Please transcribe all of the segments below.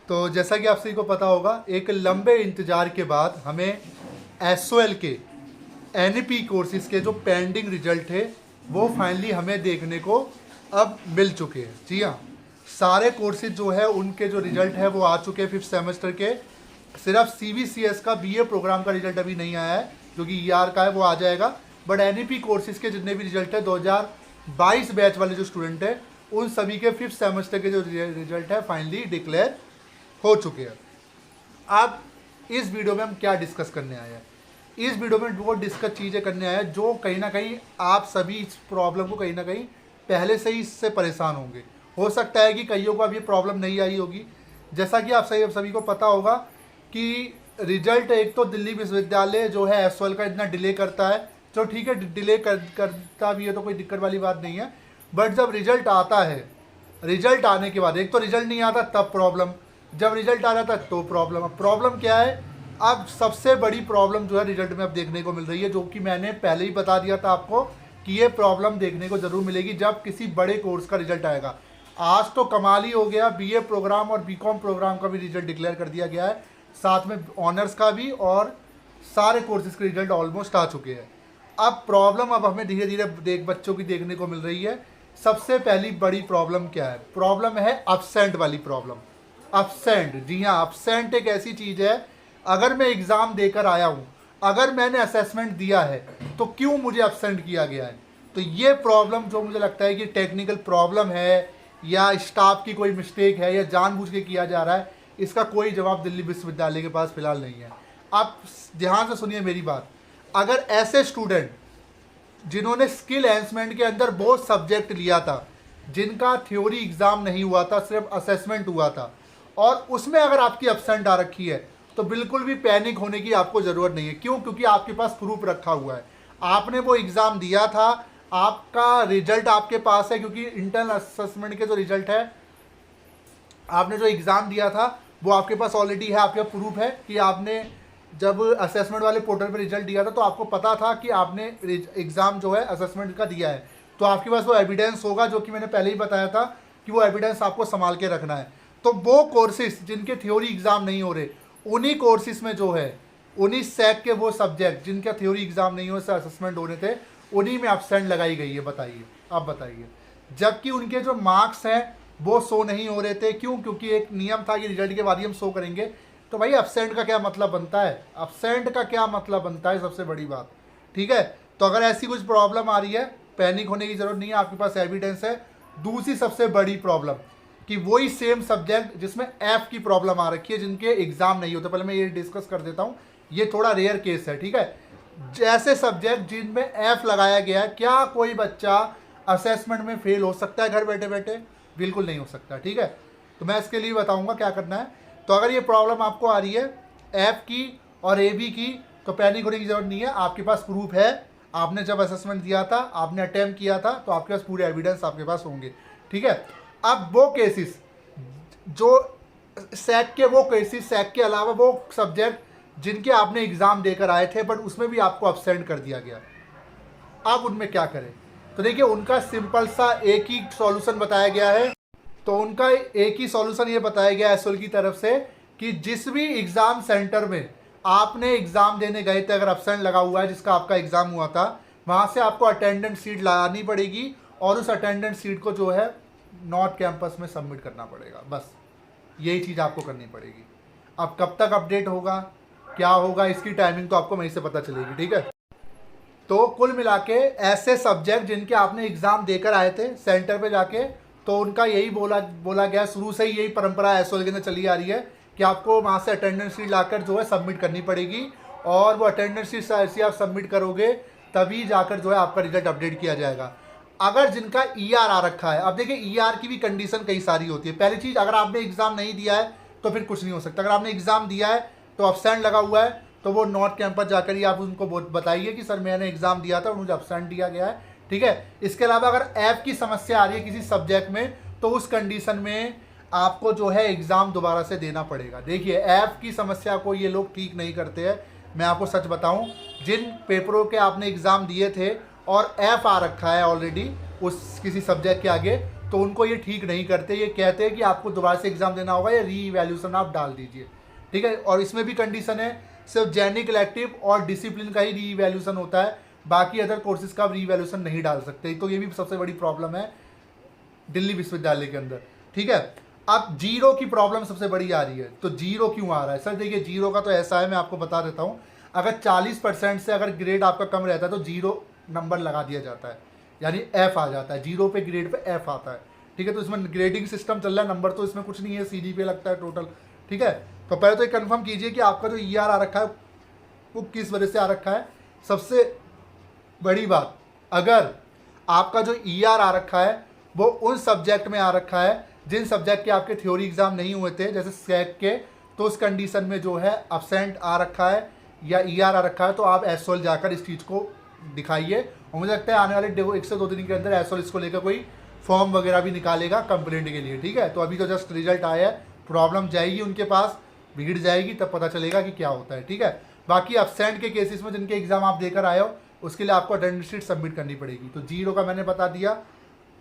तो जैसा कि आप सभी को पता होगा, एक लंबे इंतज़ार के बाद हमें एसओएल के एनईपी कोर्सेज के जो पेंडिंग रिजल्ट थे वो फाइनली हमें देखने को अब मिल चुके हैं। जी हाँ, सारे कोर्सेज जो है उनके जो रिजल्ट है वो आ चुके हैं 5th सेमेस्टर के। सिर्फ सीबीसीएस का बीए प्रोग्राम का रिजल्ट अभी नहीं आया है, जो कि ईआर का है, वो आ जाएगा। बट एनईपी कोर्सेज के जितने भी रिजल्ट है 2022 बैच वाले जो स्टूडेंट हैं उन सभी के 5th सेमेस्टर के जो रिजल्ट है फाइनली डिक्लेयर हो चुके हैं। अब इस वीडियो में हम क्या डिस्कस करने आए हैं? इस वीडियो में वो डिस्कस चीज़ें करने आए हैं जो कहीं ना कहीं आप सभी इस प्रॉब्लम को कहीं ना कहीं पहले से ही इससे परेशान होंगे। हो सकता है कि कईयों को अब ये प्रॉब्लम नहीं आई होगी। जैसा कि आप सभी को पता होगा कि रिजल्ट एक तो दिल्ली विश्वविद्यालय जो है एसओएल का इतना डिले करता है, तो ठीक है डिले करता भी है तो कोई दिक्कत वाली बात नहीं है। बट जब रिजल्ट आता है, रिजल्ट आने के बाद एक तो रिजल्ट नहीं आता तब प्रॉब्लम, जब रिजल्ट आ जाता है तो प्रॉब्लम। अब प्रॉब्लम क्या है? अब सबसे बड़ी प्रॉब्लम जो है रिजल्ट में अब देखने को मिल रही है, जो कि मैंने पहले ही बता दिया था आपको कि ये प्रॉब्लम देखने को ज़रूर मिलेगी जब किसी बड़े कोर्स का रिजल्ट आएगा। आज तो कमाल ही हो गया, बीए प्रोग्राम और बीकॉम प्रोग्राम का भी रिजल्ट डिक्लेयर कर दिया गया है, साथ में ऑनर्स का भी, और सारे कोर्सेज के रिजल्ट ऑलमोस्ट आ चुके हैं। अब प्रॉब्लम अब हमें धीरे धीरे बच्चों की देखने को मिल रही है। सबसे पहली बड़ी प्रॉब्लम क्या है? प्रॉब्लम है अब्सेंट वाली प्रॉब्लम। अब्सेंट, जी हाँ, अब्सेंट एक ऐसी चीज़ है, अगर मैं एग्ज़ाम देकर आया हूँ, अगर मैंने असेसमेंट दिया है, तो क्यों मुझे अब्सेंट किया गया है? तो ये प्रॉब्लम जो मुझे लगता है कि टेक्निकल प्रॉब्लम है या स्टाफ की कोई मिस्टेक है या जानबूझ के किया जा रहा है, इसका कोई जवाब दिल्ली विश्वविद्यालय के पास फिलहाल नहीं है। आप ध्यान से सुनिए मेरी बात। अगर ऐसे स्टूडेंट जिन्होंने स्किल एनहांसमेंट के अंदर वो सब्जेक्ट लिया था जिनका थ्योरी एग्ज़ाम नहीं हुआ था, सिर्फ असेसमेंट हुआ था, और उसमें अगर आपकी अब्सेंट आ रखी है, तो बिल्कुल भी पैनिक होने की आपको ज़रूरत नहीं है। क्यों? क्योंकि आपके पास प्रूफ रखा हुआ है, आपने वो एग्ज़ाम दिया था, आपका रिजल्ट आपके पास है, क्योंकि इंटरनल असेसमेंट के जो रिजल्ट है, आपने जो एग्ज़ाम दिया था वो आपके पास ऑलरेडी है, आपके प्रूफ है कि आपने जब असेसमेंट वाले पोर्टल पर रिजल्ट दिया था तो आपको पता था कि आपने एग्ज़ाम जो है असेसमेंट का दिया है, तो आपके पास वो एविडेंस होगा, जो कि मैंने पहले ही बताया था कि वो एविडेंस आपको संभाल के रखना है। तो वो कोर्सेज जिनके थ्योरी एग्ज़ाम नहीं हो रहे, उन्हीं कोर्सेज में जो है, उन्हीं सैक के वो सब्जेक्ट जिनका थ्योरी एग्ज़ाम नहीं हो से असेसमेंट होने थे, उन्हीं में अब्सेंट लगाई गई है। बताइए, आप बताइए। जबकि उनके जो मार्क्स हैं वो शो नहीं हो रहे थे। क्यों? क्योंकि एक नियम था कि रिजल्ट के बाद ही हम शो करेंगे। तो भाई अब्सेंट का क्या मतलब बनता है? अब्सेंट का क्या मतलब बनता है? सबसे बड़ी बात, ठीक है। तो अगर ऐसी कुछ प्रॉब्लम आ रही है, पैनिक होने की ज़रूरत नहीं है, आपके पास एविडेंस है। दूसरी सबसे बड़ी प्रॉब्लम कि वही सेम सब्जेक्ट जिसमें एफ की प्रॉब्लम आ रखी है, जिनके एग्ज़ाम नहीं होते। पहले मैं ये डिस्कस कर देता हूँ, ये थोड़ा रेयर केस है, ठीक है। जैसे सब्जेक्ट जिनमें एफ लगाया गया है, क्या कोई बच्चा असेसमेंट में फेल हो सकता है घर बैठे बैठे? बिल्कुल नहीं हो सकता, ठीक है। तो मैं इसके लिए बताऊँगा क्या करना है। तो अगर ये प्रॉब्लम आपको आ रही है एफ की और ए बी की, तो पैनिक होने की ज़रूरत नहीं है। आपके पास प्रूफ है, आपने जब असेसमेंट दिया था, आपने अटैम्प्ट किया था, तो आपके पास पूरे एविडेंस आपके पास होंगे, ठीक है। अब वो केसेस जो सैक के, वो केसेस सैक के अलावा वो सब्जेक्ट जिनके आपने एग्ज़ाम देकर आए थे बट उसमें भी आपको अब्सेंट कर दिया गया, अब उनमें क्या करें? तो देखिए, उनका सिंपल सा एक ही सॉल्यूशन बताया गया है। तो उनका एक ही सॉल्यूशन ये बताया गया एसओएल की तरफ से कि जिस भी एग्ज़ाम सेंटर में आपने एग्ज़ाम देने गए थे, अगर अब्सेंट लगा हुआ है जिसका आपका एग्ज़ाम हुआ था, वहाँ से आपको अटेंडेंस शीट लानी पड़ेगी और उस अटेंडेंस शीट को जो है नॉर्थ कैंपस में सबमिट करना पड़ेगा। बस यही चीज़ आपको करनी पड़ेगी। अब कब तक अपडेट होगा, क्या होगा, इसकी टाइमिंग तो आपको वहीं से पता चलेगी, ठीक है। तो कुल मिला के ऐसे सब्जेक्ट जिनके आपने एग्ज़ाम देकर आए थे सेंटर पे जाके, तो उनका यही बोला गया, शुरू से ही यही परंपरा एसओएल के अंदर चली आ रही है कि आपको वहाँ से अटेंडेंस शीट लाकर जो है सबमिट करनी पड़ेगी, और वो अटेंडेंस शीट ऐसी आप सबमिट करोगे तभी जाकर जो है आपका रिजल्ट अपडेट किया जाएगा। अगर जिनका ईआर आ रखा है, अब देखिए ईआर की भी कंडीशन कई सारी होती है। पहली चीज़, अगर आपने एग्ज़ाम नहीं दिया है तो फिर कुछ नहीं हो सकता। अगर आपने एग्ज़ाम दिया है तो अब्सेंट लगा हुआ है, तो वो नॉर्थ कैंपस जाकर ही आप उनको बताइए कि सर मैंने एग्ज़ाम दिया था और मुझे अब्सेंट दिया गया है, ठीक है। इसके अलावा अगर एफ की समस्या आ रही है किसी सब्जेक्ट में, तो उस कंडीशन में आपको जो है एग्ज़ाम दोबारा से देना पड़ेगा। देखिए, एफ की समस्या को ये लोग ठीक नहीं करते हैं। मैं आपको सच बताऊं, जिन पेपरों के आपने एग्ज़ाम दिए थे और एफ आ रखा है ऑलरेडी उस किसी सब्जेक्ट के आगे, तो उनको ये ठीक नहीं करते, ये कहते हैं कि आपको दोबारा से एग्जाम देना होगा या री इवैल्यूएशन आप डाल दीजिए, ठीक है। और इसमें भी कंडीशन है सिर्फ जेनिक इलेक्टिव और डिसिप्लिन का ही री इवैल्यूएशन होता है, बाकी अदर कोर्सेज का री इवैल्यूएशन नहीं डाल सकते। तो ये भी सबसे बड़ी प्रॉब्लम है दिल्ली विश्वविद्यालय के अंदर, ठीक है। अब जीरो की प्रॉब्लम सबसे बड़ी आ रही है। तो जीरो क्यों आ रहा है सर? देखिए जीरो का तो ऐसा है, मैं आपको बता देता हूँ, अगर 40% से अगर ग्रेड आपका कम रहता है तो जीरो नंबर लगा दिया जाता है, यानी एफ आ जाता है, जीरो पे ग्रेड पे एफ आता है, ठीक है। तो इसमें ग्रेडिंग सिस्टम चल रहा है, नंबर तो इसमें कुछ नहीं है, सीडी पे लगता है टोटल, ठीक है। तो पहले तो ये कंफर्म कीजिए कि आपका जो ईआर आ रखा है वो किस वजह से आ रखा है। सबसे बड़ी बात, अगर आपका जो ईआर आ रखा है वो उन सब्जेक्ट में आ रखा है जिन सब्जेक्ट के आपके थ्योरी एग्जाम नहीं हुए थे, जैसे सैक के, तो उस कंडीशन में जो है अब्सेंट आ रखा है या ईआर आ रखा है, तो आप एसओएल जाकर इस चीज़ को दिखाइए। और मुझे लगता है आने वाले 1 से 2 दिन के अंदर एसओएल इसको लेकर कोई फॉर्म वगैरह भी निकालेगा कंप्लेंट के लिए, ठीक है। तो अभी तो जस्ट रिजल्ट आया है, प्रॉब्लम जाएगी उनके पास, भीड़ जाएगी, तब पता चलेगा कि क्या होता है, ठीक है। बाकी अब्सेंट के केसेस में जिनके एग्जाम आप देकर आए हो उसके लिए आपको अटेंडेंस शीट सबमिट करनी पड़ेगी। तो जीरो का मैंने बता दिया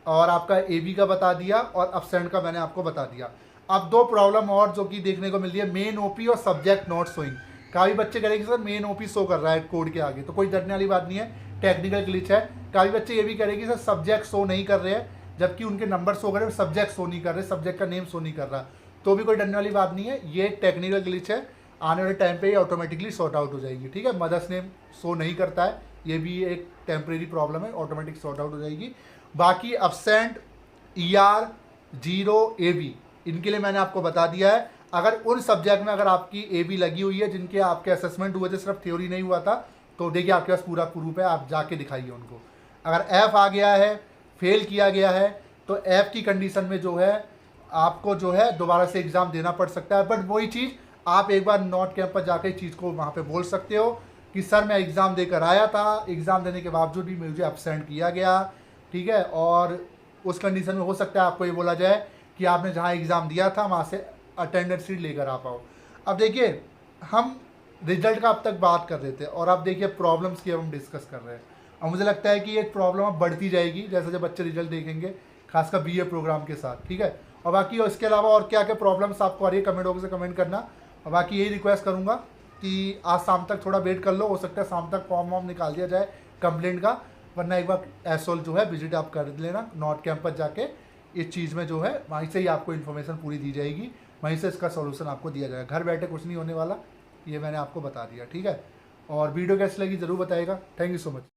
और आपका एबी का बता दिया और अब्सेंट का मैंने आपको बता दिया। अब 2 प्रॉब्लम और जो कि देखने को मिल रही है, मेन ओपी और सब्जेक्ट नॉट शोइंग। काफ़ी बच्चे करेंगे सर मेन ओपी शो कर रहा है कोड के आगे, तो कोई डरने वाली बात नहीं है, टेक्निकल ग्लिच है। काफ़ी बच्चे ये भी करेंगे सर सब्जेक्ट शो नहीं कर रहे हैं, जबकि उनके नंबर शो कर रहे हैं, सब्जेक्ट शो नहीं कर रहे, सब्जेक्ट का नेम शो नहीं कर रहा, तो भी कोई डरने वाली बात नहीं है, ये टेक्निकल ग्लिच है, आने वाले टाइम पे ये ऑटोमेटिकली सॉर्ट आउट हो जाएगी, ठीक है। मदर्स नेम शो नहीं करता है, ये भी एक टेम्परेरी प्रॉब्लम है, ऑटोमेटिक सॉर्ट आउट हो जाएगी। बाकी अब्सेंट, ईआर, जीरो, एबी, इनके लिए मैंने आपको बता दिया है। अगर उन सब्जेक्ट में अगर आपकी एबी लगी हुई है जिनके आपके असेसमेंट हुए थे, सिर्फ थ्योरी नहीं हुआ था, तो देखिए आपके पास पूरा प्रूफ है, आप जाके दिखाइए उनको। अगर एफ आ गया है, फेल किया गया है, तो एफ की कंडीशन में जो है आपको जो है दोबारा से एग्ज़ाम देना पड़ सकता है। बट वही चीज़ आप एक बार नॉट कैंप पर जाकर चीज़ को वहाँ पे बोल सकते हो कि सर मैं एग्ज़ाम देकर आया था, एग्ज़ाम देने के बावजूद भी मुझे अब्सेंट किया गया, ठीक है। और उस कंडीशन में हो सकता है आपको ये बोला जाए कि आपने जहाँ एग्ज़ाम दिया था वहाँ से अटेंडेंस शीट लेकर आ पाओ। अब देखिए हम रिजल्ट का अब तक बात कर रहे थे और अब देखिए प्रॉब्लम्स की अब हम डिस्कस कर रहे हैं, और मुझे लगता है कि ये प्रॉब्लम अब बढ़ती जाएगी जैसे जब बच्चे रिजल्ट देखेंगे, खासकर बीए प्रोग्राम के साथ, ठीक है। और बाकी इसके अलावा और क्या क्या प्रॉब्लम्स आपको आ रही है कमेंट बॉक्स में कमेंट करना। और बाकी यही रिक्वेस्ट करूँगा कि आज शाम तक थोड़ा वेट कर लो, हो सकता है शाम तक फॉर्म वॉर्म निकाल दिया जाए कंप्लेंट का, वरना एक बार एसओएल जो है विजिट आप कर लेना नॉर्थ कैंपस जाके, इस चीज़ में जो है वहीं से ही आपको इन्फॉर्मेशन पूरी दी जाएगी, वहीं से इसका सॉल्यूशन आपको दिया जाएगा। घर बैठे कुछ नहीं होने वाला, ये मैंने आपको बता दिया, ठीक है। और वीडियो कैसी लगी ज़रूर बताइएगा। Thank you so much.